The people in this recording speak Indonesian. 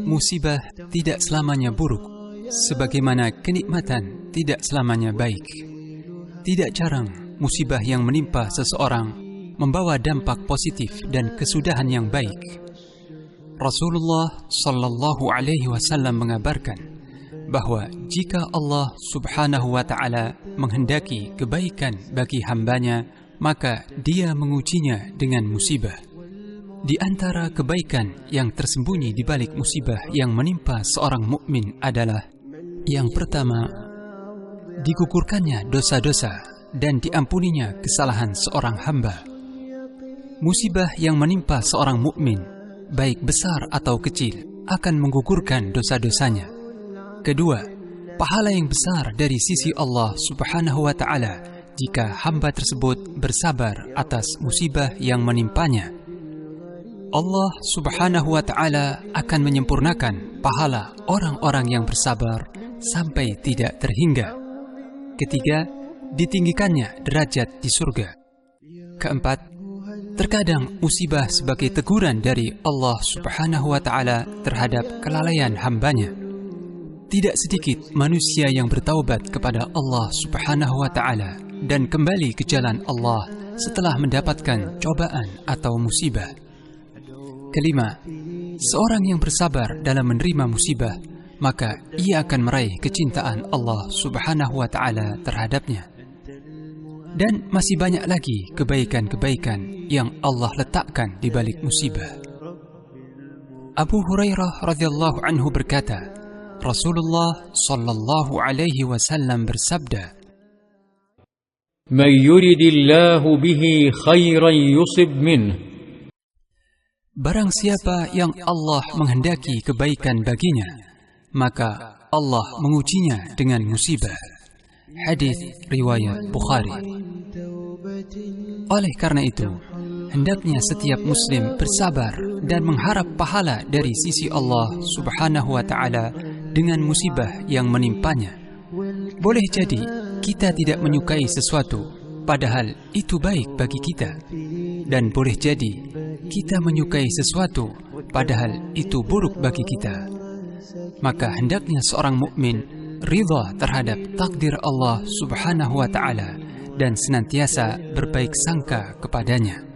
Musibah tidak selamanya buruk, sebagaimana kenikmatan tidak selamanya baik. Tidak jarang musibah yang menimpa seseorang membawa dampak positif dan kesudahan yang baik. Rasulullah Shallallahu Alaihi Wasallam mengabarkan bahwa jika Allah Subhanahu Wa Taala menghendaki kebaikan bagi hambanya, maka Dia mengujinya dengan musibah. Di antara kebaikan yang tersembunyi di balik musibah yang menimpa seorang mukmin adalah yang pertama, digugurkannya dosa-dosa dan diampuninya kesalahan seorang hamba. Musibah yang menimpa seorang mukmin, baik besar atau kecil, akan menggugurkan dosa-dosanya. Kedua, pahala yang besar dari sisi Allah Subhanahu wa Ta'ala jika hamba tersebut bersabar atas musibah yang menimpanya. Allah Subhanahu wa Ta'ala akan menyempurnakan pahala orang-orang yang bersabar sampai tidak terhingga. Ketiga, ditinggikannya derajat di surga. Keempat, terkadang musibah sebagai teguran dari Allah Subhanahu wa Ta'ala terhadap kelalaian hambanya. Tidak sedikit manusia yang bertaubat kepada Allah Subhanahu wa Ta'ala dan kembali ke jalan Allah setelah mendapatkan cobaan atau musibah. Kelima, seorang yang bersabar dalam menerima musibah, maka ia akan meraih kecintaan Allah Subhanahu wa Ta'ala terhadapnya. Dan masih banyak lagi kebaikan-kebaikan yang Allah letakkan di balik musibah. Abu Hurairah radhiyallahu anhu berkata, Rasulullah Shallallahu Alaihi Wasallam bersabda, "Man yuridillahu bihi khairan yusib minh." Barang siapa yang Allah menghendaki kebaikan baginya, maka Allah mengujinya dengan musibah. Hadis riwayat Bukhari. Oleh karena itu, hendaknya setiap muslim bersabar dan mengharap pahala dari sisi Allah Subhanahu wa Ta'ala dengan musibah yang menimpanya. Boleh jadi kita tidak menyukai sesuatu, padahal itu baik bagi kita. Dan boleh jadi kita menyukai sesuatu, padahal itu buruk bagi kita. Maka hendaknya seorang mukmin ridha terhadap takdir Allah Subhanahu wa Ta'ala dan senantiasa berbaik sangka kepadanya.